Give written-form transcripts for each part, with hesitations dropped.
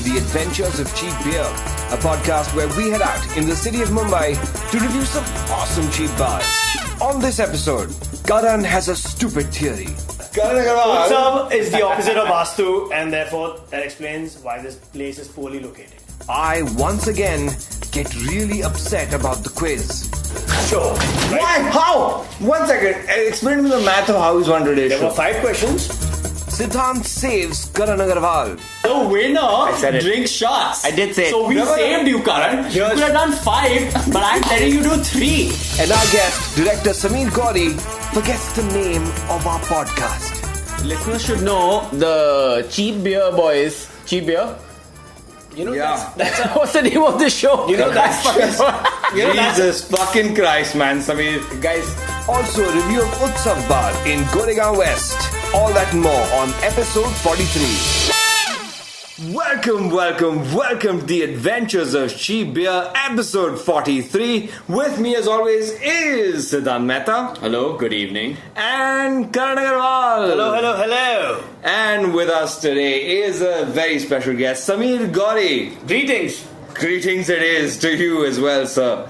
The Adventures of Cheap Beer, a podcast where we head out in the city of Mumbai to review some awesome cheap bars. On this episode, Karan has a stupid theory. Utsav is the opposite of Vastu, and therefore that explains why this place is poorly located. I once again get really upset about the quiz. Sure. Right? Why? How? 1 second. Explain to me the math of how he's won today's There show. were 5 questions. Siddhant saves Karan Agarwal. The winner said it. drinks shots. I did say it. So we No, no, no. saved you, Karan. You could have done 5, but I'm telling you to do 3. And our guest, director Ghauri, forgets the name of our podcast. Listeners should know the Cheap Beer Boys. Cheap Beer? You know, Yeah. What's the name of the show? You know, that's Jesus fucking Christ, man. Samir. Guys, Also a review of Utsav Bar in Goregaon West. All that and more on episode 43. Welcome to the Adventures of Cheap Beer, episode 43. With me as always is Siddhant Mehta hello, good evening. and Karan Agarwal. Hello. And with us today is a very special guest, Ghauri. Greetings. Greetings it is to you as well, sir.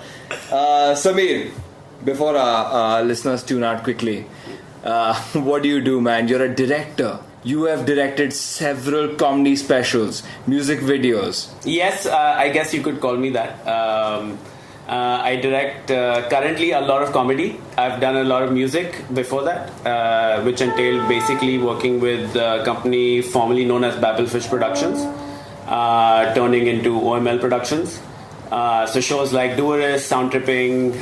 Samir, before our listeners tune out quickly, what do you do, man? You're a director. You have directed several comedy specials, music videos. Yes, I guess you could call me that. I direct currently a lot of comedy. I've done a lot of music before that, which entailed basically working with a company formerly known as Babelfish Productions, turning into OML Productions. So shows like Doerist, Sound Tripping,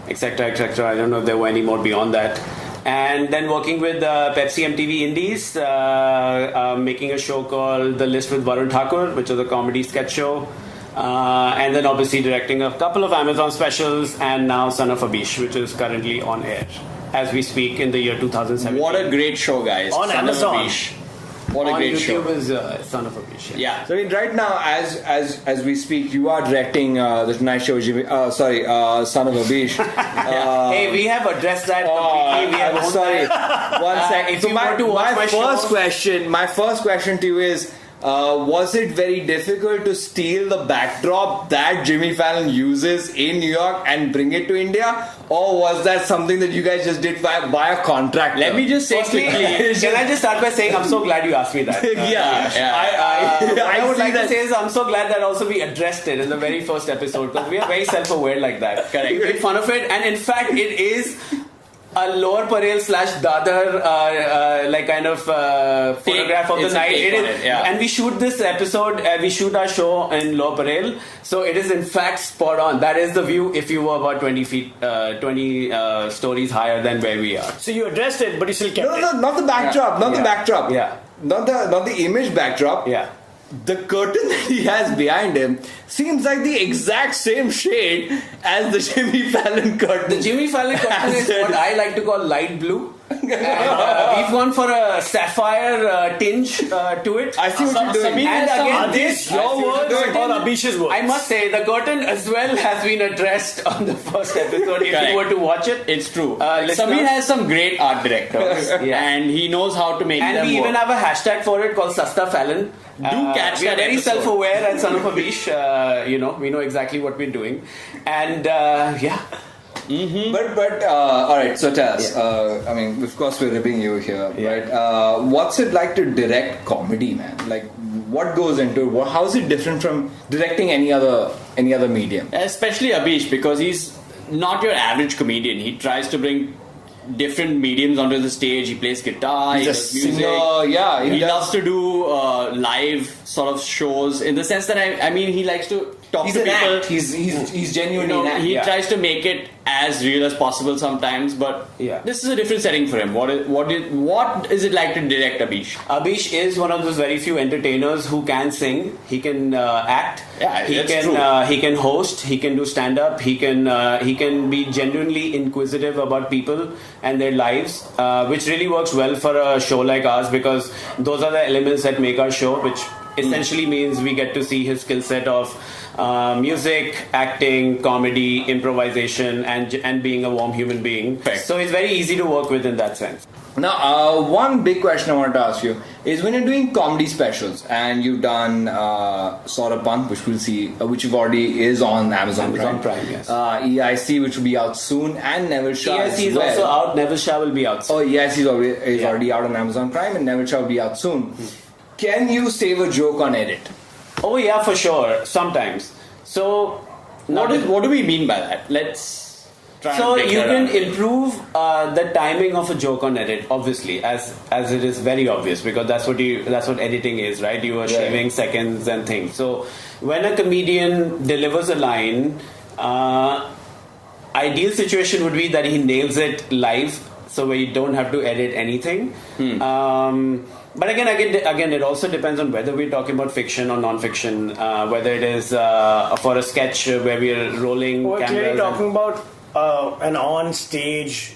etc., etc. I don't know if there were any more beyond that. And then working with Pepsi MTV Indies, making a show called The List with Varun Thakur, which is a comedy sketch show. And then obviously directing a couple of Amazon specials, and now Son of Abish, which is currently on air as we speak in the year 2017. What a great show, guys. On Son of Amazon. Abish. What a on great YouTube show. is Son of Abish. Yeah. So I mean, right now, as we speak, you are directing the tonight show. Son of Abish. Hey, we have addressed that completely. We have I'm owned sorry. that. One second. If you were to watch my first question to you is: was it very difficult to steal the backdrop that Jimmy Fallon uses in New York and bring it to India, or was that something that you guys just did by a contract? Let me just say Firstly, quickly. can I just start by saying I'm so glad you asked me that. What I would like to say is I'm so glad that also we addressed it in the very first episode, because we are very self-aware like that. Correct. We made fun of it, and in fact it is a Lower Parel / Dadar like kind of photograph of the It's a night. take It on is, it, yeah. and we shoot this episode, we shoot our show in Lower Parel, so it is in fact spot on. That is the view if you were about 20 stories higher than where we are. So you addressed it, but you still kept it. No, not the backdrop. Not the Yeah. backdrop. Yeah. Not the image backdrop. Yeah. The curtain that he has behind him seems like the exact same shade as the Jimmy Fallon curtain. The Jimmy Fallon curtain is what I like to call light blue. And, we've gone for a sapphire tinge to it. I see what you're doing. Samir And has some- again, Are these your words or Abish's words? I must say, the curtain as well has been addressed on the first episode. If Correct. you were to watch it, It's true. listeners- Samir has some great art directors, Yeah. and he knows how to make and them we even work. have a hashtag for it called Sasta Fallon. catch we are that very episode. self-aware at Son of Abish. We know exactly what we're doing, and yeah. But all right. So tell us. I mean, of course, we're ripping you here, right? What's it like to direct comedy, man? Like, what goes into it? How is it different from directing any other medium? Especially Abish, because he's not your average comedian. He tries to bring different mediums onto the stage. He plays guitar, he He's a does music. singer, yeah, he He does- loves to do live sort of shows, in the sense that I mean he likes to talk He's to an people. act. He's genuinely You know, an act. he Yeah. tries to make it as real as possible sometimes, but Yeah. this is a different setting for him. What is it like to direct Abish? Abish is one of those very few entertainers who can sing. He can act. Yeah, he that's can true. he can host. He can do stand up. He can be genuinely inquisitive about people and their lives, which really works well for a show like ours, because those are the elements that make our show, which essentially means we get to see his skill set of music, acting, comedy, improvisation, and being a warm human being. Correct. So he's very easy to work with in that sense. Now, one big question I wanted to ask you is when you're doing comedy specials and you've done Sort of Punk, which we'll see, which already is on Amazon Prime, yes. EIC, which will be out soon, and Never Shah EIC is well. also out. Never Shah will be out soon. Oh, EIC is already out on Amazon Prime, and Never Shah will be out soon. Can you save a joke on edit? Oh yeah, for sure. Sometimes. So What do we mean by that? Let's try and So break you that can down. improve the timing of a joke on edit, obviously, as it is very obvious, because that's what editing is, right? You are shaving seconds and things. So when a comedian delivers a line, ideal situation would be that he nails it live, so where you don't have to edit anything. But again, it also depends on whether we're talking about fiction or non-fiction, whether it is for a sketch where we're rolling We're cameras. clearly talking about an on-stage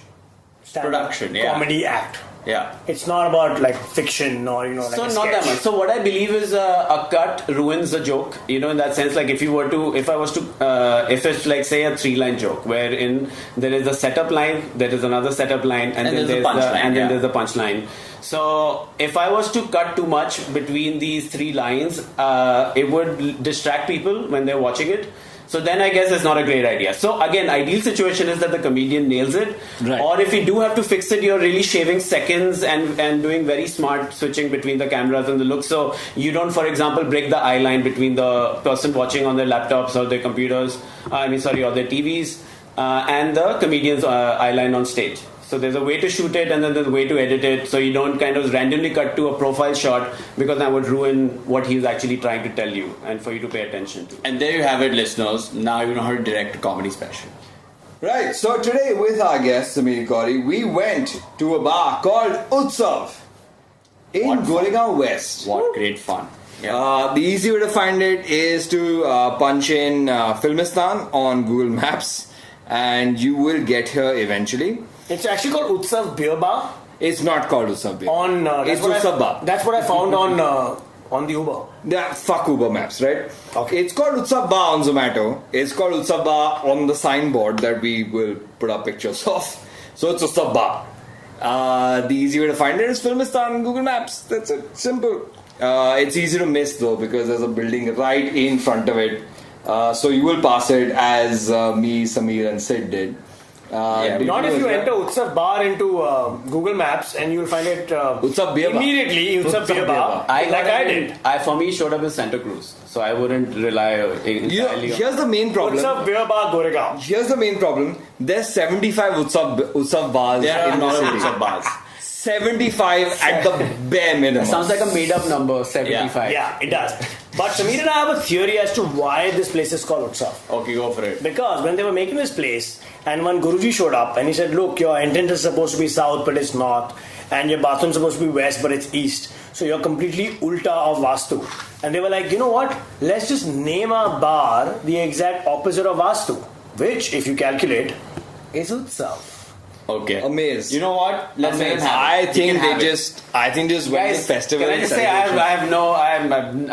Production, yeah. comedy act. Yeah. It's not about like fiction or like So a not that sketch. much. So what I believe is a cut ruins the joke. In that sense, like if it's like say a 3-line joke wherein there is a setup line, there is another setup line, and then there's the punchline. So if I was to cut too much between these 3 lines, it would distract people when they're watching it. So then I guess it's not a great idea. So again, ideal situation is that the comedian nails it. Right. Or if you do have to fix it, you're really shaving seconds and doing very smart switching between the cameras and the look. So you don't, for example, break the eye line between the person watching on their laptops or their computers, or their TVs, and the comedian's eye line on stage. So there's a way to shoot it and then there's a way to edit it, so you don't kind of randomly cut to a profile shot, because that would ruin what he's actually trying to tell you and for you to pay attention to. And there you have it, listeners. Now you know how to direct a comedy special. Right, so today with our guest, Samir Ghauri, we went to a bar called Utsav in Goregaon West. What great fun. Yeah. The easy way to find it is to punch in Filmistan on Google Maps, and you will get here eventually. It's actually called Utsav Bar. It's not called Utsav Bar. It's Utsav Bar. That's what I found on the Uber. Yeah, fuck Uber Maps, right? Okay. It's called Utsav Bar on Zomato. It's called Utsav Bar on the signboard that we will put up pictures of. So it's Utsav Bar. The easy way to find it is Filmistan on Google Maps. That's it. Simple. It's easy to miss though, because there's a building right in front of it. So you will pass it as me, Samir and Sid did. Not if you enter Utsav Bar into Google Maps and you'll find it Utsav Bar. immediately. Utsav Bar. I did. For me, showed up in Santa Cruz, so I wouldn't rely entirely on. Here's the main problem. Utsav Bar Goregaon. Here's the main problem. There's 75 Utsav bars There are in a lot the of city. Utsav bars. 75 at the bare minimum. Sounds like a made-up number, 75. Yeah, it does. But Samir and I have a theory as to why this place is called Utsav. Okay, go for it. Because when they were making this place, and one Guruji showed up and he said, look, your entrance is supposed to be south but it's north, and your bathroom is supposed to be west but it's east, so you're completely ulta of Vastu. And they were like, you know what, let's just name our bar the exact opposite of Vastu, which, if you calculate, is Utsav. Okay. Amazed. You know what? Let's make it happen. I think You can they have it. just went to Guys, festival. can I just say I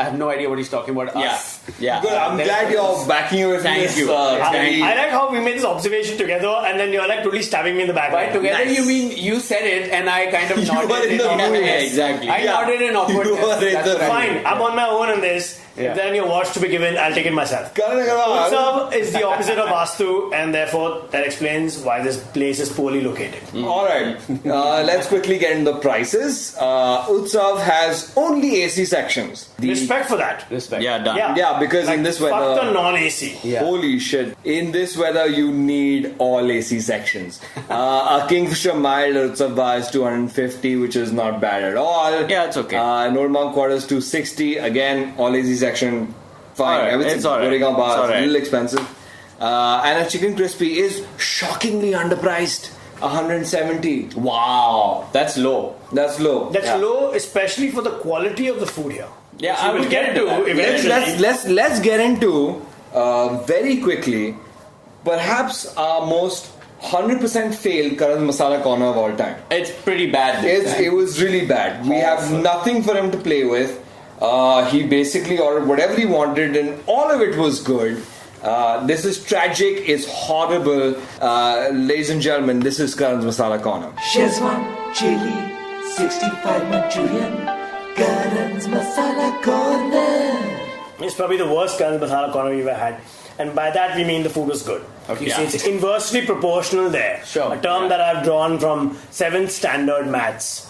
have no idea what he's talking about. Yeah. Us. Yeah. Good, I'm glad you're backing away from Thank this. you. I like how we made this observation together and then you're like totally stabbing me in the back. By together Nice. you mean you said it and I kind of You nodded were in the awkwardness. room. Yeah, exactly. I nodded in awkwardness. You were in That's the what I Fine, did. I'm on my own in this. Yeah. If there are any awards to be given, I'll take it myself. Karan, Agarwal. Utsav is the opposite of Vastu, and therefore that explains why this place is poorly located. Alright, let's quickly get into the prices. Utsav has only AC sections. Respect for that. Respect. Yeah, done. Yeah, because in this fuck weather... the non-AC. Yeah. Holy shit. In this weather, you need all AC sections. A Kingfisher Mild at Utsav Bar is 250, which is not bad at all. Yeah, it's okay. An Old Monk Quarters 260. Again, all AC section, fine. Alright, Everything's it's alright. Goregaon Bar, It's it's a alright. little expensive. And a Chicken Crispy is shockingly underpriced. 170. Wow. That's low. That's low. That's low, especially for the quality of the food here. Yeah, Which I we will get into that. eventually. Let's get into very quickly perhaps our most 100% failed Karan Masala corner of all time. It's pretty bad this time. It was really bad. We have nothing for him to play with. He basically ordered whatever he wanted and all of it was good. This is tragic, it's horrible. Ladies and gentlemen, this is Karan's Masala Corner. Shezwan chili, 65 Manchurian, Karan's Masala Corner. It's probably the worst Karan's Masala Corner we've ever had. And by that we mean the food was good. Okay. You see, it's inversely proportional there. Sure. A term that I've drawn from 7th standard maths.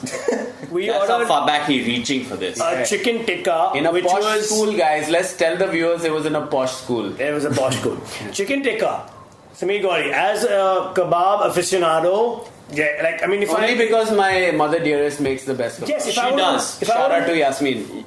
We That's how ordered far back he's reaching for this. a chicken tikka, In a which posh was school, guys. Let's tell the viewers it was in a posh school. It was a posh school. Chicken tikka. Samir Gauri, as a kebab aficionado, yeah, like I mean, if Only I because my mother dearest makes the best kebab. yes, if She I were does. To, if I Shout were out to- to Yasmin.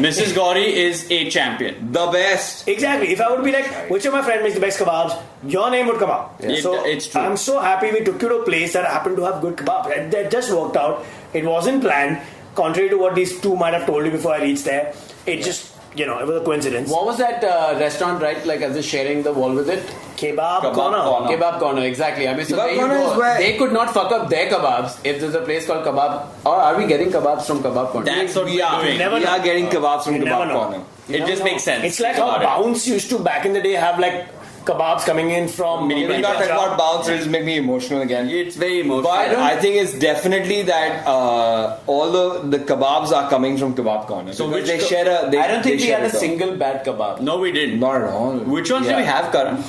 Mrs. Gauri is a champion. The best. Exactly. If I would be like, which of my friends makes the best kebabs, your name would come up. Yeah. So It's true. I'm so happy we took you to a place that happened to have good kebab. That just worked out. It wasn't planned. Contrary to what these two might have told you before I reached there, it just, it was a coincidence. What was that restaurant, right? Like, as in sharing the wall with it? Kebab corner. Kebab corner, exactly. I mean, so Kebab there you corner go. is where- They could not fuck up their kebabs if there's a place called Kebab. Or are we getting kebabs from Kebab corner? That's what we are doing. never We know. are getting kebabs from You never Kebab know. Corner. It just makes sense. It's like how about it. Bounce used to back in the day have like kebabs coming in from Maybe not talk about bounce, it'll make me emotional again. It's very emotional. But I think it's definitely that all the kebabs are coming from Kebab Corner. So Because which they ke- share a. They, I don't think they we share had a term. single bad kebab. No, we didn't. Not at all. Which ones do Yeah. we have, Karan?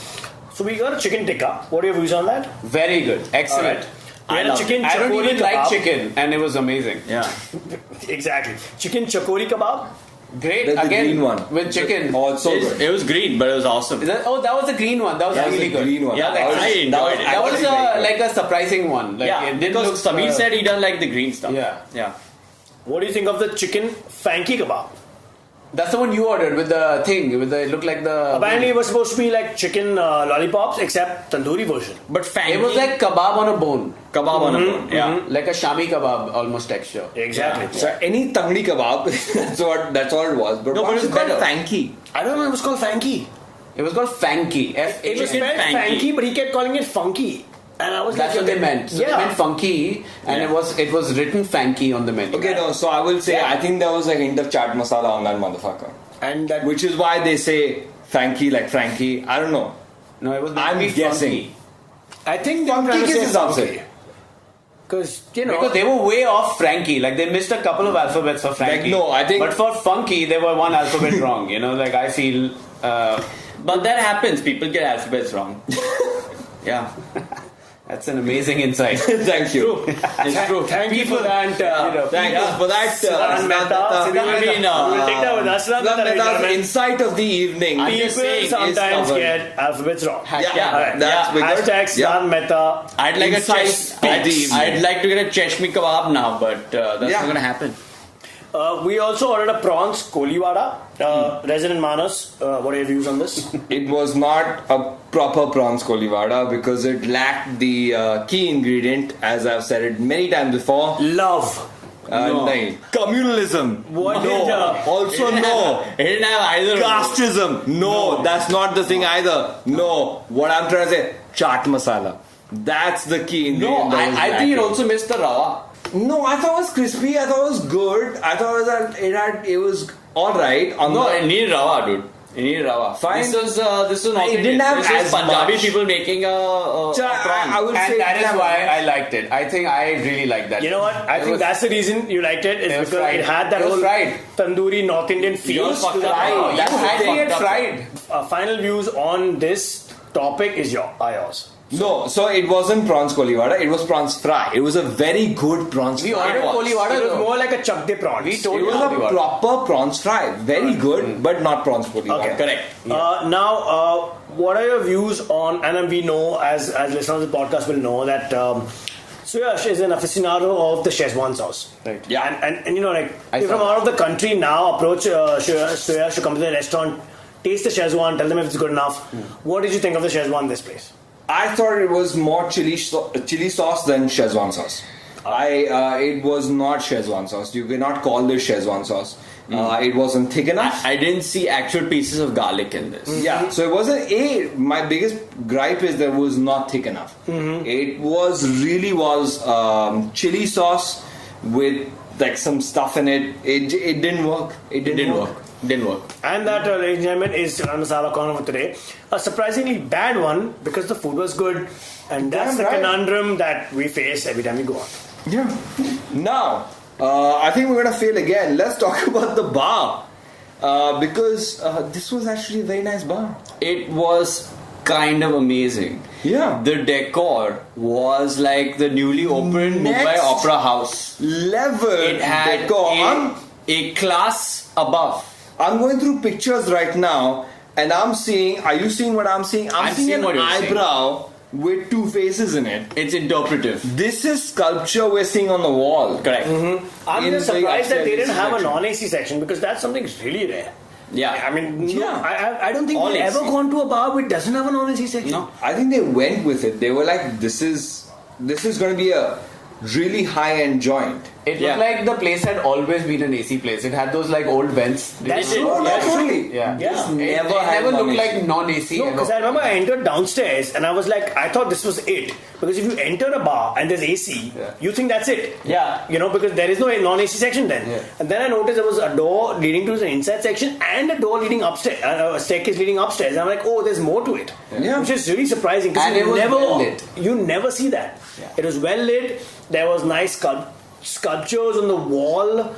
So we got a chicken tikka. What are your views on that? Very good. Excellent. Alright. We had I a love chicken I don't chakori even kebab. like chicken, and it was amazing. Yeah. Exactly. Chicken chakori kebab. Great. There's the Again, green one. with chicken. Oh, it's so good. It was green, but it was awesome. That was the green one. That was That was really the good. green one. Yeah, That was- I enjoyed it. That was actually very good. like a surprising one. Like, Yeah, it didn't because look, Samir said he doesn't like the green stuff. Yeah. Yeah. What do you think of the chicken fanky kebab? that's the one you ordered with the thing. It looked like the. Apparently, it was supposed to be like chicken lollipops, except tandoori version. But fancy. It was like kebab on a bone. kebab on a bone. Yeah. Like a Shami kebab almost texture. Exactly. So any tangdi kebab, that's all it was. But No, but what's it's it called? better. Fanky. I don't know. It was called fanky. It was called Fanky. It was Chicken spelled fanky. fanky, but he kept calling it funky. And I was That's like, what they meant. So yeah. they meant funky, and Yeah. it was written Fanky on the menu. Okay, no. So I will say, Yeah. I think there was a hint of chaat masala on that motherfucker, And that which is why they say Fanky like Frankie. I don't know. No, it was meant I'm to be guessing. funky. I think they were Funky trying to say kisses funky. outside. Because, Because they were way off Frankie. Like they missed a couple of alphabets for Frankie. no, I think- But for funky, they were one alphabet wrong. Like I feel. But that happens. People get alphabets wrong. Yeah. That's an amazing insight. Thank you. It's true. Thank you for that. Thank you for that. Siddharth Mehta. I mean, We'll take that with us. Siddharth Siddharth Mehta, Mehta's gentlemen. insight of the evening. I'm just People saying, is sometimes covered. get alphabets wrong. Yeah, Alright. that's Yeah. good. Hashtag Siddharth Mehta. I'd like Inside a of the evening. I'd like to get a cheshmi kebab now, but that's Yeah. not gonna happen. We also ordered a prawns koliwada. Resident Manas, what are your views on this? It was not a proper prawns kolivada because it lacked the key ingredient, as I've said it many times before. Love. nahin. Communalism. What no. did, Also no. It didn't have either. of those. Casteism. No, that's not the thing either. No. What I'm trying to say, chaat masala. That's the key ingredient. No, that was I think it lacking. also missed the rawa. No, I thought it was crispy. I thought it was good. I thought it was all right. No, it needed rawa, dude. It needed rawa. Fine. This was North It didn't Indian. have This was as Punjabi much. people making a So prawn. I would say And that it is didn't why have I liked it. I think I really liked that. You know what? I think that's the reason you liked it. Is It was because fried. it had that It was whole fried. tandoori North Indian feel. Yours fucked up. Oh, That's you the had to thing. get fried. Final views on this topic is yours. No, so it wasn't prawns kolivada. It was prawns fry. It was a very good prawns We fry. ordered koliwada. It was though. more like a chakde prawns. We told It you was a koliwada. proper prawns fry. Very good, but not prawns kolivada. Okay. Correct. Now, what are your views on? And we know, as listeners of the podcast will know, that Suyash is an aficionado of the Szechuan sauce. Right. Yeah. And you know, like I if from saw out of the country now, approach Suyash to come to the restaurant, taste the Szechuan, tell them if it's good enough. What did you think of the Szechuan in this place? I thought it was more chili sauce than Szechuan sauce. It was not Szechuan sauce. You cannot call this Szechuan sauce. It wasn't thick enough. I didn't see actual pieces of garlic in this. Yeah, so it wasn't my biggest gripe is that it was not thick enough. It was chili sauce with like some stuff in it. It didn't work. It didn't work. Didn't work. And that, ladies and gentlemen, is Chicken Masala Corner for today. A surprisingly bad one because the food was good, and that's Damn the right. conundrum that we face every time we go on. Yeah. Now, I think we're gonna fail again. Let's talk about the bar. Because this was actually a very nice bar. It was kind of amazing. Yeah. The decor was like the newly opened Next Mumbai Opera House. Level It had decor. a class above. I'm going through pictures right now, and I'm seeing. Are you seeing what I'm seeing? I'm seeing an what you're seeing. eyebrow with two faces in it. It's interpretive. This is sculpture we're seeing on the wall. Correct. I'm In just the surprised that they upstairs didn't have a section. non-AC section because that's something really rare. Yeah. I mean, no, Yeah. I don't think All we've ever AC. gone to a bar which doesn't have a non-AC section. No. I think they went with it. They were like, "This is going to be a really high-end joint." It Yeah. looked like the place had always been an AC place. It had those like old vents. That's It- true. Oh, That's no, true. totally. Yeah. Yeah. It Never had never looked non-AC. like non-AC. No, ever. because I remember I entered downstairs and I was like, I thought this was it. Because if you enter a bar and there's AC, you think that's it. Yeah. You know, because there is no non-AC section then. Yeah. And then I noticed there was a door leading to the inside section and a door leading upstairs, a staircase leading upstairs. And I'm like, oh, there's more to it. Yeah. Which is really surprising because And it was well lit. you never see that. It was well lit. There was nice sculptures on the wall.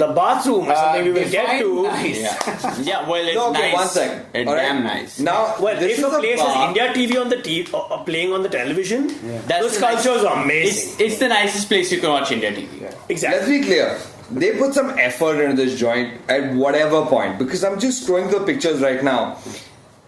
The bathroom is something we will get define to. nice. Yeah, well, it's No, okay, nice. one second. It's All right? damn nice. Now, Well, this if is a place has bar. India TV on the playing on the television, That's those the sculptures nice- are amazing. It's the nicest place you can watch India TV. Let's Exactly. be clear. They put some effort into this joint at whatever point. Because I'm just scrolling through the pictures right now.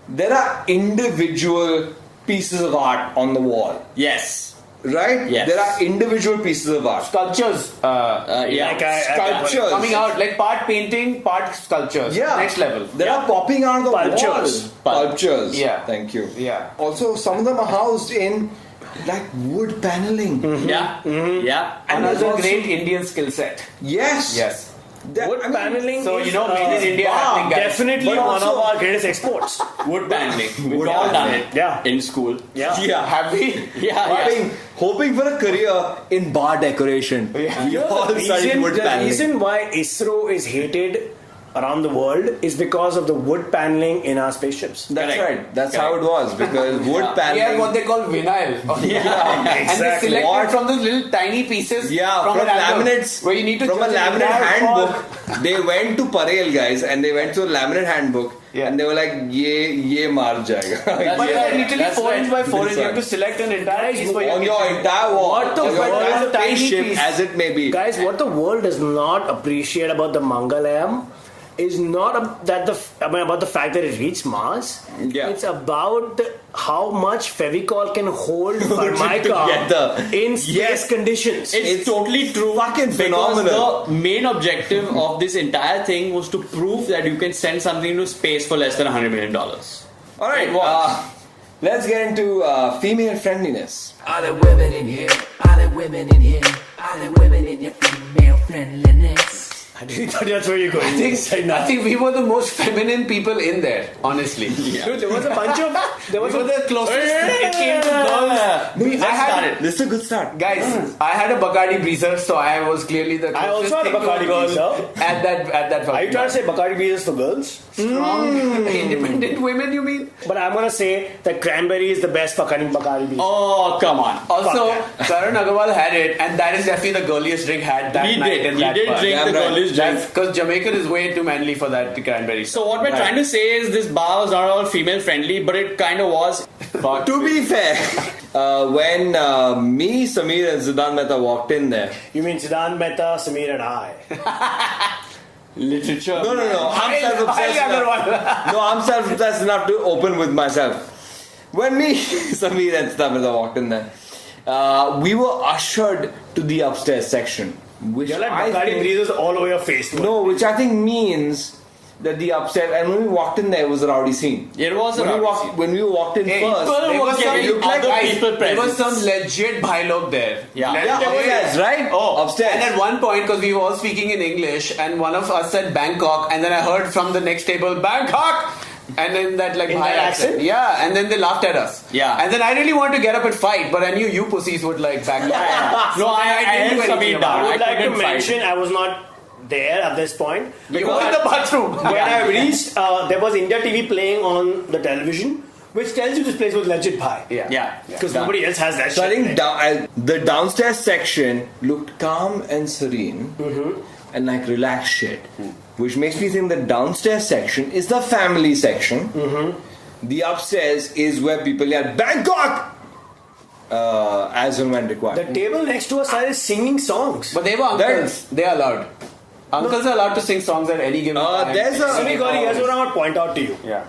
There are individual pieces of art on the wall, Yes. right? Yes. There are individual pieces of art. Sculptures. Yeah. Like Sculptures. Coming out like part painting, part sculptures. Yeah. Next level. They are popping out of the Sculptures. wall. Sculptures. Yeah. Thank you. Yeah. Also, some of them are housed in like wood paneling. Yeah. Yeah. And Another also- great Indian skill set. Yes. Yes. That- Wood I mean, paneling so, is you know, made in India happening, guys. definitely But one of also- our greatest exports. Wood paneling. We've Wood all done paneling. it. Yeah. In school. Yeah. Yeah. Have we? Yeah. Hoping for a career in bar decoration. We all studied wood The paneling. reason why ISRO is hated around the world is because of the wood paneling in our spaceships. That's Correct. right. That's how it was because wood We paneling. have what they call vinyl. Yeah. And they Exactly. selected What? from those little tiny pieces. Yeah, from an album laminates. Where you need to from a choose laminate entire handbook. font. They went to Parel, guys, and they went to a laminate handbook, Yeah. and they were like, "Ye maar jayega." But Yeah. they're literally That's 4 right. inch by 4 inch. That's You have to right. select an entire piece for On your kitchen. entire wall, What the on your fuck entire is a tiny spaceship, piece? as it may be. Guys, what the world does not appreciate about the Mangalayam is not about the fact that it reached Mars. Yeah. It's about how much Fevicol can hold Together. Formica in space Yes. conditions. It's totally true. fucking because phenomenal. the main objective of this entire thing was to prove that you can send something into space for less than $100 million. All right, It was. let's get into female friendliness. Are there women in here? Are there women in here? Are there women in your female friendliness? I really thought that's where you're going. I think we were the most feminine people in there, honestly. Dude, there was a bunch of. There was We were a. the closest it came to girls. I had, This is a good start. guys, I had a Bacardi breezer, so I was clearly the I closest also had a thing to Bacardi girl breezer. at that. Are you trying to say Bacardi beers for girls? strong, independent women? You mean? But I'm gonna say that cranberry is the best fucking Bacardi beer. Oh, come on. Also, Fuck Karan Agarwal had it, and that is definitely the girliest drink had that He night. did. in He that did bar. drink Damn the right. girliest drink. Because Jamaican is way too manly for that cranberry. So what we're trying to say is this bar was not all female friendly, but it kind of was. To be fair, when me, Samir, and Siddhant Mehta walked in there, You mean Siddhant Mehta, Samir, and I? Literature. no, I'm self-obsessed I'll enough. No, I'm self-obsessed enough to open with myself. When me, Samir, and Siddhant Mehta walked in there, we were ushered to the upstairs section, which You're like I Bacardi think- breezers all over your face. No, which I think means that the upstairs. And when we walked in there, it was a rowdy scene. It was a when we rowdy walked scene. when we walked in Hey, first. people There were was some getting looked like other guys, people there was presents. some legit bhai there. Yeah. Let me Yeah, tell you upstairs, this. right? Oh, upstairs. And at one point, because we were all speaking in English, and one of us said Bangkok, and then I heard from the next table, Bangkok! And then that like In Bhai that accent? Yeah, and then they laughed at us. Yeah. And then I really wanted to get up and fight, but I knew you pussies would like back down. No, I didn't do held anything Samir about down. I it. would like to couldn't fight. mention I was not there at this point. You were in the bathroom. When I reached, there was India TV playing on the television, Which tells you this place was legit pie. Yeah. Because nobody else has that So I shit. think the downstairs section looked calm and serene and like relaxed shit, which makes me think the downstairs section is the family section. The upstairs is where people yell Bangkok as and when required. The table next to us started singing songs. But they were uncles. They are allowed. Uncles are allowed to sing songs at any given time. There's a Gauri, here's what I want to point out to you. Yeah.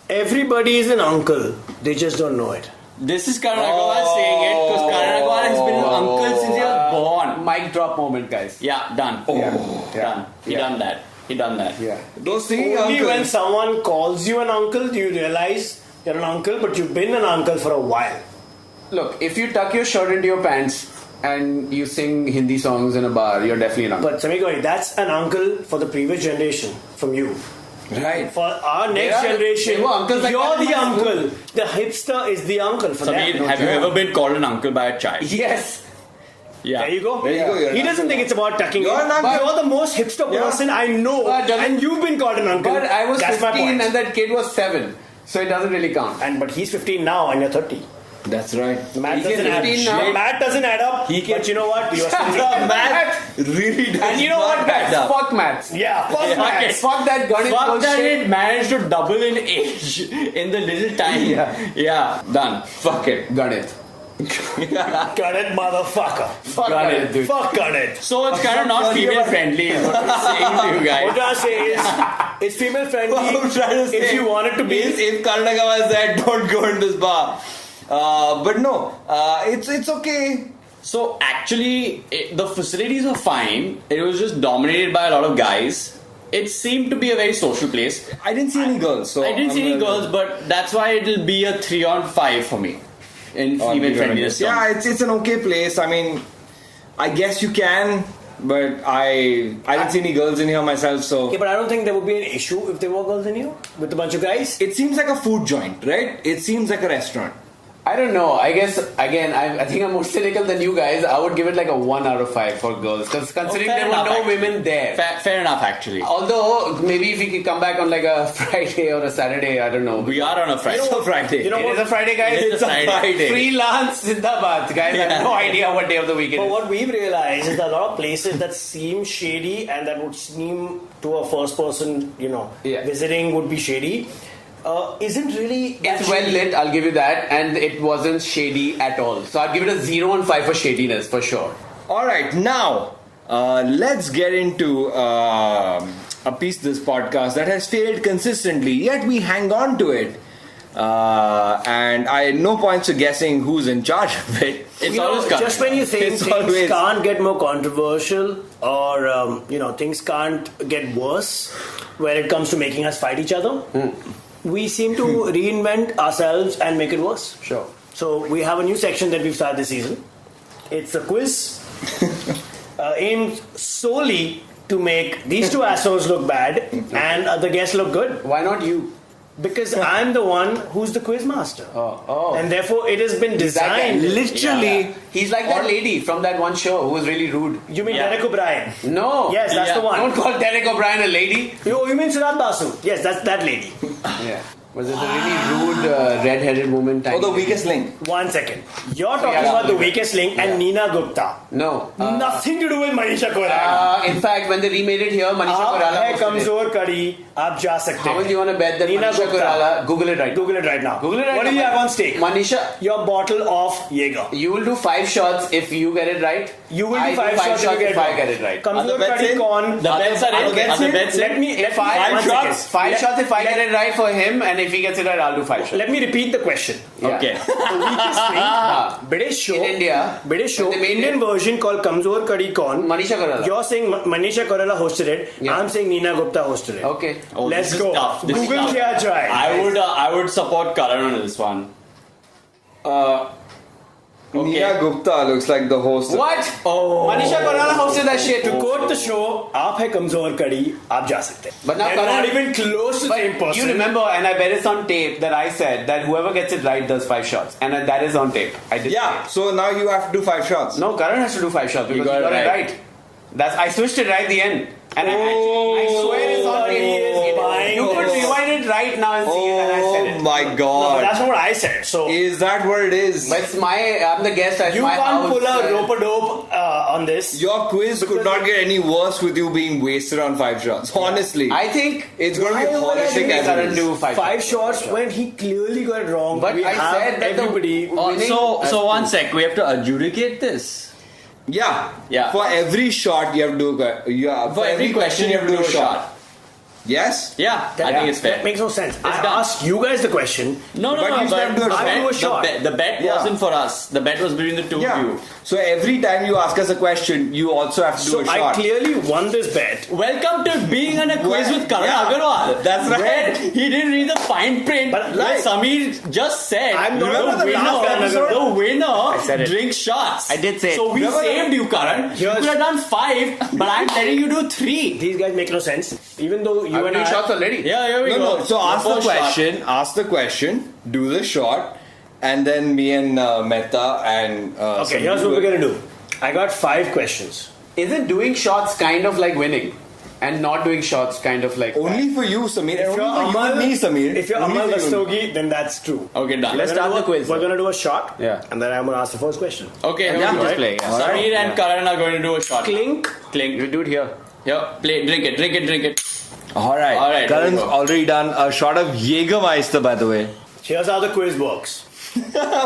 Everybody is an uncle. They just don't know it. This is Karan Agarwal saying it because Karan Agarwal has been an uncle since he was born. Mic drop moment, guys. Yeah, done. Done. He done that. Yeah. those singing Only uncles. when someone calls you an uncle do you realize you're an uncle, but you've been an uncle for a while. Look, if you tuck your shirt into your pants and you sing Hindi songs in a bar, you're definitely an uncle. But Samir, that's an uncle for the previous generation, from you. Right. For our next generation, they were uncles like you're that in the my uncle. The hipster is the uncle for Samir, them. have you ever been called an uncle by a child? Yes. Yeah. There you go. There you go, you're He an doesn't uncle think it's about tucking You're in. an uncle. You're the most hipster person I know, But doesn't- and you've been called an uncle. But I was That's my 15 point. and that kid was 7. So it doesn't really count. But he's 15 now, and you're 30. That's right. The math He doesn't can add 15 now. Math doesn't add up. But you know what? You're still Math really does And you know not what, guys? add up. Fuck maths. Yeah, fuck maths. Fuck that Ganit Fuck that bullshit. it managed to double in age in the little time. Yeah, done. Fuck it. Ganit. Got it, motherfucker. Fuck Got Ganit, it. dude. Fuck got it. So it's kind of not female friendly, is what I'm saying to you What guys. I say is, it's female friendly. What I'm trying to say if you want it to be, is if Karnataka said don't go in this bar. But no, it's okay. So actually, the facilities were fine. It was just dominated by a lot of guys. It seemed to be a very social place. I didn't see any girls, so I didn't see any I'm girls, but that's why it'll be a 3-on-5 for me in female friendliness. Yeah, it's an okay place. I mean, I guess you can, but I didn't see any girls in here myself, so okay, but I don't think there would be an issue if there were girls in here with a bunch of guys. it seems like a food joint, right? It seems like a restaurant. I don't know. I guess, again, I think I'm more cynical than you guys. I would give it like a 1 out of 5 for girls. Because considering fair there were enough, no actually. women there. Fair enough, actually. Although, maybe if we could come back on like a Friday or a Saturday, I don't know. We are on a Friday. It's a Friday. You know It what? is a Friday, guys. It's a Friday. Freelance Zindabad, guys. I have no idea what day of the week it But is. what we've realized is that a lot of places that seem shady and that would seem to a first person, Yeah. visiting would be shady, isn't really. that It's well shady. lit, I'll give you that, and it wasn't shady at all. So I'd give it a 0 and 5 for shadiness, for sure. All right, now let's get into a piece of this podcast that has failed consistently, yet we hang on to it. And I had no points to guessing who's in charge of it. It's You know, always coming. just when you think It's things always- can't get more controversial or things can't get worse when it comes to making us fight each other, we seem to reinvent ourselves and make it worse. Sure. So we have a new section that we've started this season. It's a quiz aimed solely to make these two assholes look bad and the guests look good. Why not you? Because I'm the one who's the quiz master. Oh. And therefore it has been that designed. guy. Literally, He's like that lady from that one show who was really rude. You mean Yeah. Derek O'Brien? No. Yes, that's Yeah. the one. Don't call Derek O'Brien a lady. You mean Surat Basu? Yes, that's that lady. Yeah. Was it a really rude, red-headed woman? or the weakest link. One second. You're talking Yeah. about the weakest link and Nina Gupta. No. Nothing to do with Manisha Koirala. In fact, when they remade it here, Manisha आप Koirala है hosted it. कमजोर कड़ी आप जा सकते How much हैं. do you want to bet that Nina Manisha Gupta. Koirala? Google it right. Google it right now. Google it right What now. do you have on stake? Manisha, Your bottle of Jaeger. you will do 5 shots if you get it right. You will I do 5 shots if I get it right. Are कमजोर the bets कड़ी in? कौन? The bets are in. Are the bets Let in? me let me- Five one shots. second. 5 Let- shots if I let- get it right for him, and if he gets it right, I'll do 5 shots. Let me repeat the question. Yeah. Okay. The weakest link, British show, In India, British show, when they made Indian it- version called Kamzor Kadi Kaun. Manisha Koirala. You're saying Manisha Koirala hosted it. Yeah. I'm saying Nina Gupta hosted it. Okay. Oh, Let's this is go. tough. This is Google tough. kya try. I would support Karan on this one. Nina Gupta looks like the host. What? Oh. Manisha Koirala hosted that shit. To quote the show, आप है कमजोर कड़ी, आप जा सकते हैं. But now They're Karan- not even close to the same But person. you remember, and I bet it's on tape, that I said that whoever gets it right does 5 shots. And that is on tape. I did Yeah, say it. so now you have to do 5 shots. No, Karan has to do 5 shots because got he got it it right. right. I switched it right at the end. And I swear it's on tape. It fine. You could rewind it right now and see that I said it. Oh my No, but god. that's not what I said. So Is that what it is? But it's I'm the guest. It's you my can't house, pull a rope-a-dope on this. Your quiz could Because- not get any worse with you being wasted on 5 shots. Honestly. I think It's going to be Why would I horrific do as Karan it is. do Five shots when he clearly got it wrong. But we I have said that everybody. winning- So one sec, we have to adjudicate this. Yeah. Yeah. For every shot you have to do For every question, you have to do a shot. Yes? Yeah, I think it's fair. That makes no sense. I done. asked you guys the question. No, But you still have to do a the shot. bet- I do a shot. The bet Yeah. wasn't for us. The bet was between the two of Yeah. you. So every time you ask us a question, you also have to do So a I shot. clearly won this bet. Welcome to being on a quiz with Karan Yeah. Agarwal. That's right. Where he didn't read the fine print. But like right. Samir just said, I'm not Remember the last episode? the winner said it. drinks shots. I did say it. So we Remember saved you, Karan. You Here's- could have done 5, but I'm letting you do 3. These guys make no sense. Even though you I've and done I. shots already. Yeah, here we No, go. no. So ask the first shot. question, do the shot, and then me and Mehta and. Okay, here's what we're gonna do. I got 5 questions. Isn't doing shots kind of like winning? And not doing shots kind of like... Only for you, Samir. If Only you're for you Amal, and me, Samir. if you're Only Amal for you. Rastogi, then that's true. Okay, done. Let's start the quiz. We're gonna do a shot. Yeah. And then I'm gonna ask the first question. Okay, here Yeah. we go. Just play, yeah. Samir and Karan are going to do a shot. Clink. Clink. You do it here. Here, play. Drink it. Alright. Alright, Karan's here we go. already done a shot of Jagermeister, by the way. Here's how the quiz works.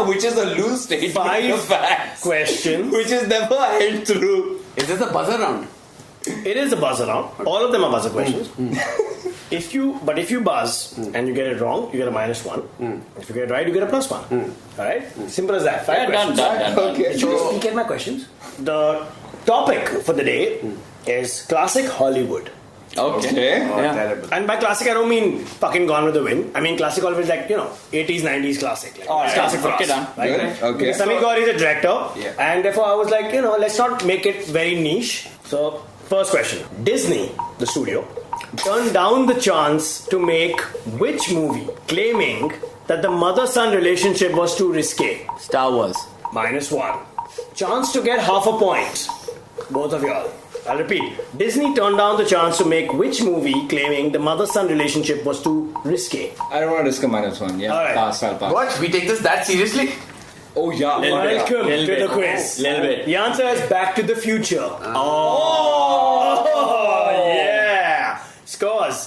Which is a loose statement 5 of facts. questions. Which is never held true. Is this a buzzer round? It is a buzzer round. All of them are buzzer questions. If you buzz and you get it wrong, you get a -1. If you get it right, you get a +1. All right, simple as that. 5 Yeah, done, questions. done. Okay. Did you just peek at my questions? The topic for the day is classic Hollywood. Okay. Terrible. And by classic, I don't mean fucking Gone with the Wind. I mean classic Hollywood is like, 80s, 90s classic. Like, it's classic for okay, us. done. Right? Good. Okay. Because Samir Ghauri is a director. Yeah. And therefore I was like, let's not make it very niche. So, first question. Disney, the studio, turned down the chance to make which movie claiming that the mother-son relationship was too risque? Star Wars. -1. Chance to get half a point. Both of y'all. I'll repeat. Disney turned down the chance to make which movie claiming the mother-son relationship was too risque? I don't want to risk a -1. Yeah. All right. I'll pass. What? We take this that seriously? Oh, yeah. Welcome Little to bit. the quiz. Little bit. The answer is Back to the Future. Oh, yeah. Scores.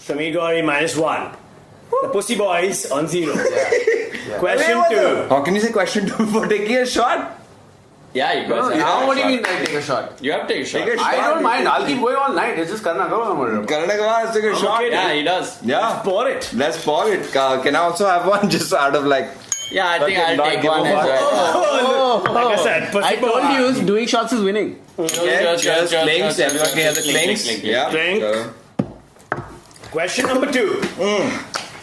Samir Ghauri -1. The Pussy Boys on 0. Question 2. How can you say question 2 before taking a shot? Yeah, you guys have Now to what do you take mean I take a shot? a shot. You have to take a shot. Take a I shot. don't mind. I'll keep going all night. It's just Karan Agarwal. Karan Agarwal has taken a shot. okay, Yeah, he does. Yeah. Pour it. Let's pour it. Can I also have one just out of like. Yeah, I think Okay, I'll not take give one a as fuck. well. Like I said, Pussy I told Boys. you, doing shots is winning. Just clinks. Everyone can hear the clinks. Yeah. Clink. So- Question number 2.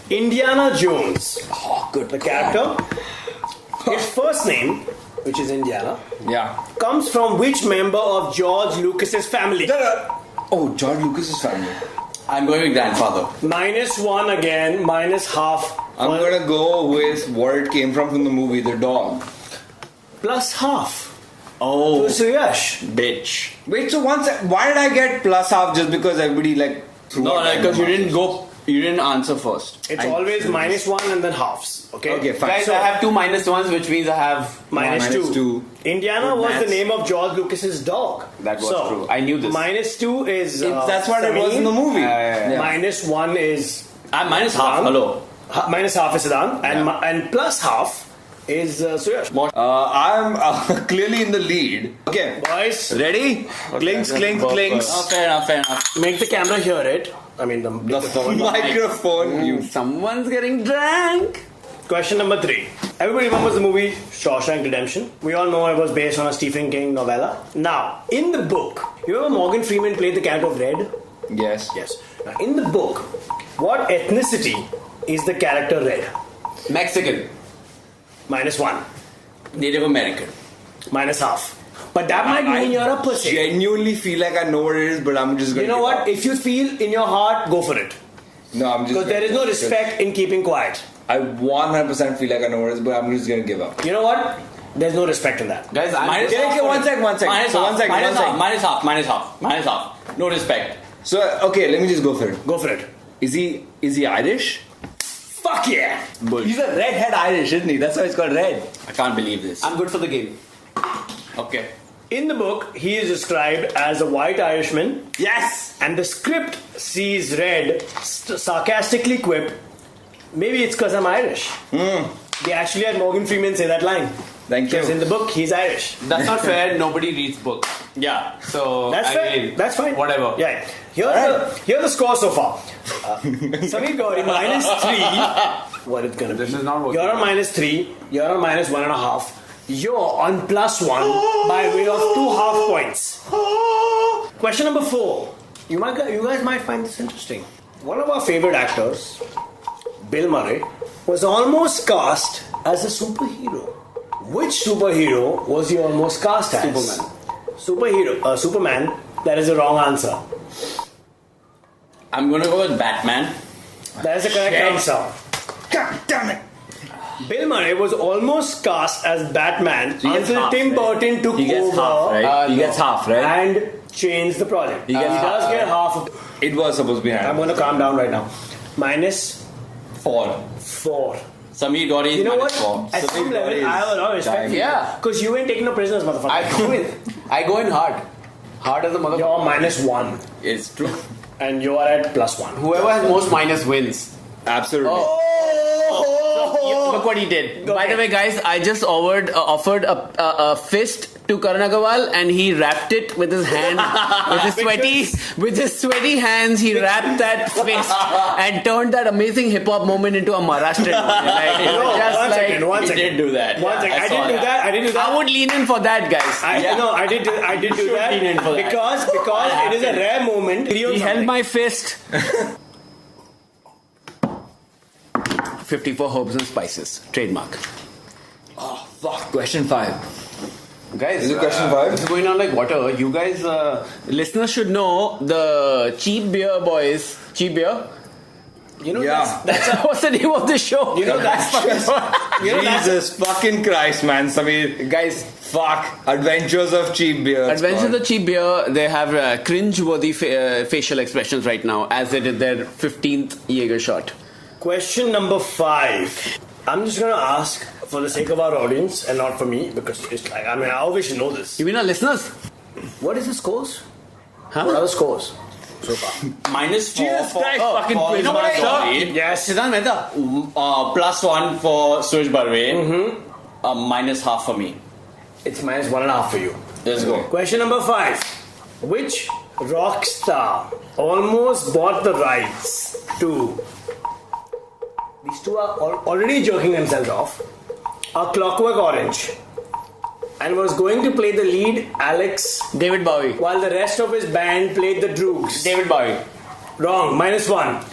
Indiana Jones. Oh, good. The character. His first name, which is Indiana, Yeah. comes from which member of George Lucas's family? Oh, George Lucas's family. I'm going with grandfather. -1 again, -1/2. I'm gonna go with where it came from the movie, the dog. +1/2. Oh, So Yash. bitch. Wait, so why did I get +1/2 just because everybody like threw No, out because you random didn't answer first. It's always -1 and then halves. Okay. Okay, fine. Guys, So- I have 2 -1s, which means I have... -2. Indiana Good was the maths. name of George Lucas's dog. That was So, true. I knew this. -2 is. That's what it was in the movie. Yeah. -1 is. I'm -1/2. Hello. -1/2 is Siddhant, and +1/2 is Suyash. I'm clearly in the lead. Okay. Boys, Ready? Clinks, clinks, clinks. Oh, fair enough. make the camera hear it. I mean, the Microphone. You. Someone's getting drunk. Question number 3. Everybody remembers the movie Shawshank Redemption. We all know it was based on a Stephen King novella. Now, in the book, you remember Morgan Freeman played the character of Red? Yes. Yes. Now, in the book, what ethnicity is the character Red? Mexican. -1, Native American. -1/2. But that might mean you're a pussy. Genuinely feel like I know what it is, but I'm just gonna. You know give what? up. If you feel in your heart, go for it. No, I'm just. Because there is no gonna- respect in keeping quiet. I 100% feel like I know what it is, but I'm just gonna give up. You know what? There's no respect in that. Guys, I'm... Minus Okay, half. okay, one sec. Minus So half. one sec. Minus half. -1/2. -1/2. No respect. So okay, let me just go for it. Go for it. Is he Irish? Fuck yeah! He's a redhead Irish, isn't he? That's why it's called red. I can't believe this. I'm good for the game. Okay. In the book, he is described as a white Irishman, Yes! and the script sees Red sarcastically quip, maybe it's because I'm Irish. They actually had Morgan Freeman say that line. Thank you. Because in the book, he's Irish. That's not fair. Nobody reads books. Yeah. So That's I fair. mean, That's fine. Whatever. Yeah. Here's the score so far. Samir Ghauri -3. What it's gonna be? This is not working. You're on -3. You're on -1.5. You're on +1 by way of 2 half points. Question number 4. You guys might find this interesting. One of our favorite actors, Bill Murray, was almost cast as a superhero. Which superhero was he almost cast as? Superman. That is the wrong answer. I'm gonna go with Batman. That is the correct answer. God damn it! Bill Murray was almost cast as Batman he gets until half, Tim right? Burton took He gets over half, right? He no. gets half, right? and changed the project. He gets does half. get half. It was supposed to be I'm hand. going to calm down right now. Four. -4. Samir Ghauri is You know what? -4. At Samir some level, Ghauri is I have a lot of respect for dying. you. Yeah. Because you ain't taking no prisoners, motherfucker. I go in hard. Hard as a motherfucker. You're -1. It's true. And you are at +1. Whoever has most minus wins. Absolutely. Look what he did. By the way, guys, I just offered a fist to Karan Agarwal, and he wrapped it with his hand, with his sweaty hands. He wrapped that fist and turned that amazing hip hop moment into a Maharashtrian moment. Like, it was just one like, second, one He second. did do that. One second. I didn't do that. I didn't do that. I would lean in for that, guys. I did do that lean in for that. because it is a rare moment. He held my fist. 54 herbs and spices. Trademark. Fuck. Question 5. Guys, Is it question 5? it's going on like water. You guys, Listeners should know the Cheap Beer Boys. Cheap Beer? You know, Yeah. that's What's the name of the show? you know that's Jesus fucking Christ, man, Samir. Guys, Fuck. Adventures of Cheap Beer. it's Adventures called. of Cheap Beer, they have cringe-worthy facial expressions right now as they did their 15th Jaeger shot. Question number 5. I'm just gonna ask for the sake of our audience and not for me because it's like I obviously know this. You mean our listeners? What is the scores? Huh? What are the scores so far? -4 Jesus for, Christ, fucking for quiz Samir master. Ghauri. Yes. Siddhant Mehta. +1 for Suraj Barve. -1/2 for me. It's -1.5 for you. Let's go. Question number 5. Which rock star almost bought the rights to? These two are already jerking themselves off. A Clockwork Orange, and was going to play the lead Alex, David Bowie. while the rest of his band played the Droogs. David Bowie. Wrong. -1.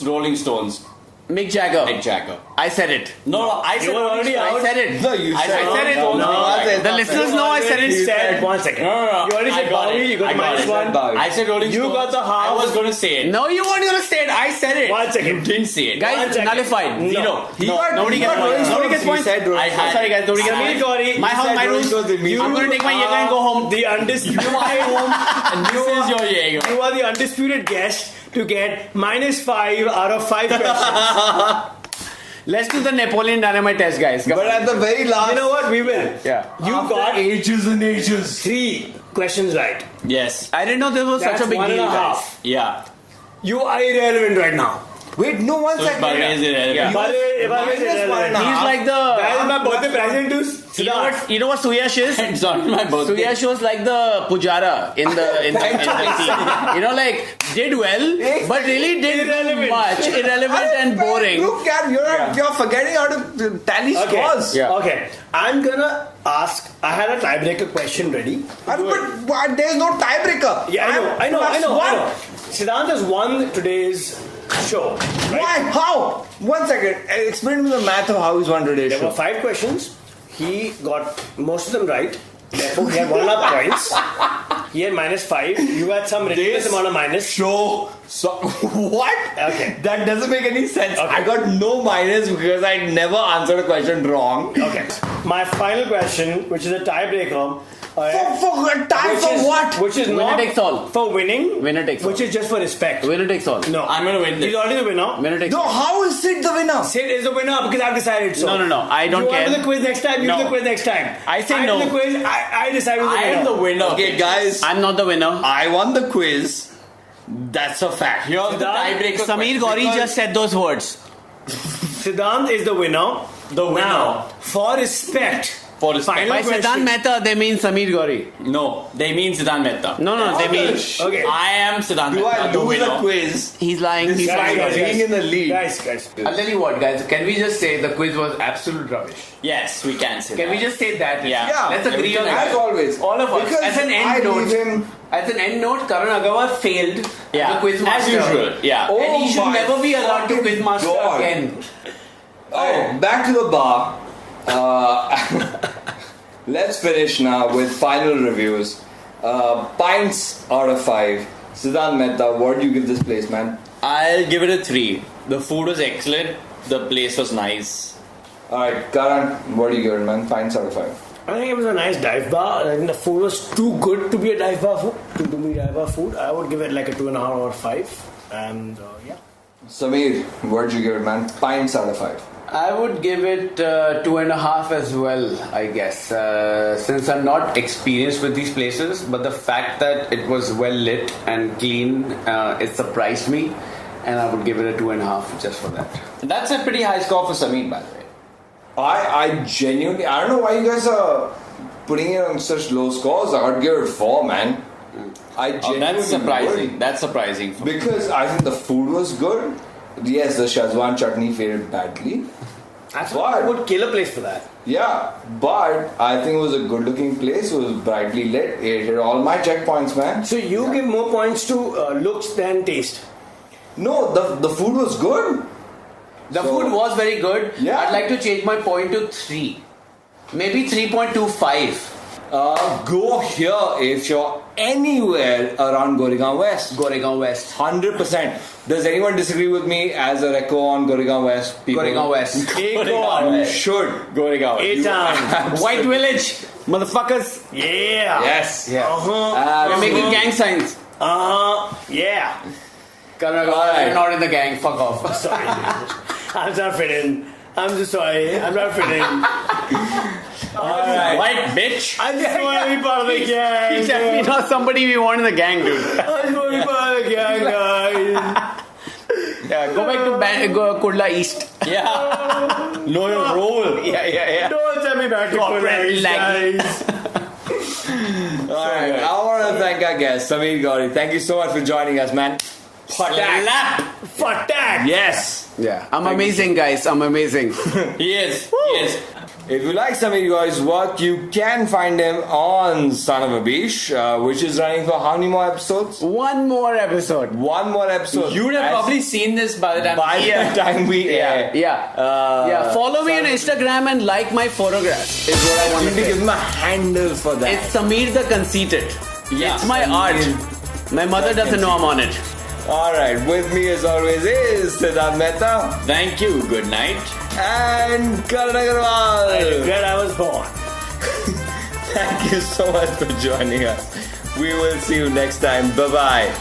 Rolling Stones. Mick Jagger. Mick Jagger. I said it. No, I said were already I out. said it. No, you I said said it. No, The listeners know I said You it. said 1 second. No. You already I said got Bowie. it. You got I got it. -1. Bowie. I said Rolling You Stones. got the half. I was going to say it. No, you weren't going to say it. I said it. 1 second. You didn't say it. Guys, One second. nullified. No. Zero. Nobody gets points. Nobody gets points. I had Sorry, guys. Nobody gets Samir points. Ghauri, My house, my rules. I'm going to take my Jaeger and go home. The undisputed home, and this is your Jaeger. you are the undisputed guest to get -5 out of 5 questions. Let's do the Napoleon Dynamite test, guys. Come But on. at the very last. You know what? We will. Yeah. You got ages and ages. 3 questions right. Yes. I didn't know this was That's such a big deal, 1.5. guys. Yeah. You are irrelevant right now. Wait, no, 1 Suraj second. Barve is irrelevant. But if I was Minus irrelevant, 1.5. He's like the... that is my birthday present to You know what Suyash is? It's not my birthday. Suyash was like the Pujara in the scene. You know, like, did well, but really did Irrelevant. much. Irrelevant and boring. Look at you're forgetting how to tally scores. Yeah. Okay, I'm gonna ask. I had a tiebreaker question ready. But there's no tiebreaker. Yeah, I know. What? Siddhant has won today's show. Right? Why? How? 1 second. Explain to me the math of how he's won today's There were show. 5 questions. He got most of them right. Therefore, he had 1.5 points. He had -5. You had some ridiculous amount of minus. Show. So what? Okay. That doesn't make any sense. Okay. I got no minus because I never answered a question wrong. Okay. My final question, which is a tiebreaker, Alright? For time for what? Which is Winner not takes all. for winning. Winner takes Which all. is just for respect. Winner takes all. No. I'm gonna win He's this. already the winner. Winner takes No, all. how is Sid the winner? Sid is the winner because I've decided so. No. I don't you care. You want the quiz next time? You No. do the quiz next time. I say do no. the quiz. I decide who's the I winner. am the winner. Okay, guys, I'm not the winner. I won the quiz. That's a fact. Here's the Siddharth, tiebreaker. Samir question. Gauri Because just said those words. Siddhant is the winner. The winner. Now, for respect. For respect. Final By question. Siddhant Mehta, they mean Samir Gauri. No, they mean Siddhant Mehta. No, they mean Okay. I am Siddhant Do Mehta, I the lose winner. the quiz? he's lying. He's Guys, lying. Being in the lead. Guys. I'll tell you what, guys. Can we just say the quiz was absolute rubbish? Yes, we can say Can that. we just say that? Yeah. Yeah, Let's agree on that. as always. All of us. Because As an I end note. leave him. As an end note, Karan Agarwal failed Yeah. the quiz As master. usual, yeah. Oh And he should my never be allowed to fucking quiz master God. again. Oh, back to the bar. Let's finish now with final reviews. Pints out of 5. Siddhant Mehta, what do you give this place, man? I'll give it a 3. The food was excellent. The place was nice. Alright, Karan, what do you give it, man? Pints out of 5. I think it was a nice dive bar. I think the food was too good to be a dive bar food. To be dive bar food, I would give it like a 2.5 or 5. And yeah. Samir, what do you give it, man? Pints out of 5. I would give it 2.5 as well, I guess. Since I'm not experienced with these places, but the fact that it was well lit and clean, it surprised me. And I would give it a 2.5 just for that. That's a pretty high score for Samir, by the way. I genuinely, I don't know why you guys are putting it on such low scores. I would give it 4, man. I genuinely That's surprising. would. That's surprising. For me. Because I think the food was good. Yes, the Shazwan chutney failed badly. Actually, But- I would kill a place for that. Yeah, but I think it was a good looking place. It was brightly lit. It hit all my checkpoints, man. So you give more points to looks than taste. No, the food was good. The So- food was very good. Yeah. I'd like to change my point to 3. Maybe 3.25. Go here if you're anywhere around Goregaon West. Goregaon West. 100%. Does anyone disagree with me as a reco on Goregaon West? People? Goregaon West. You should. Goregaon. A-town. White Village, motherfuckers. Yeah. Yes. We're Absolutely. making gang signs. Yeah. Karan, Alright. you're not in the gang. Fuck off. Sorry. I'm not fit in. I'm just sorry. I'm not fit in. Alright. White bitch. I just want to be part of the gang. He's definitely not somebody we want in the gang, dude. I just want to be part of the gang, guys. Yeah, go back to Kudla East. Yeah. Know your role. Yeah. Don't send me back to Corporate police, lag. guys. Alright. I want to thank our guest, Samir Gauri. Thank you so much for joining us, man. Slap. Fatak. Yes. Yeah, I'm amazing, guys. I'm amazing. He is. He is. If you like Samir Gauri's work, you can find him on Son of Abish, which is running for how many more episodes? One more episode. One more episode. You would have As- probably seen this by the time. by the time we air. Yeah. Follow me on Instagram and like my photographs. Is what I want You to need to give say. him a handle for that. It's Samir the Conceited. Yeah, It's my Samir art. My mother doesn't know I'm on it. Alright, with me as always is Siddharth Mehta Thank you. Good night. and Karan Agarwal. I regret I was born. Thank you so much for joining us. We will see you next time. Bye bye.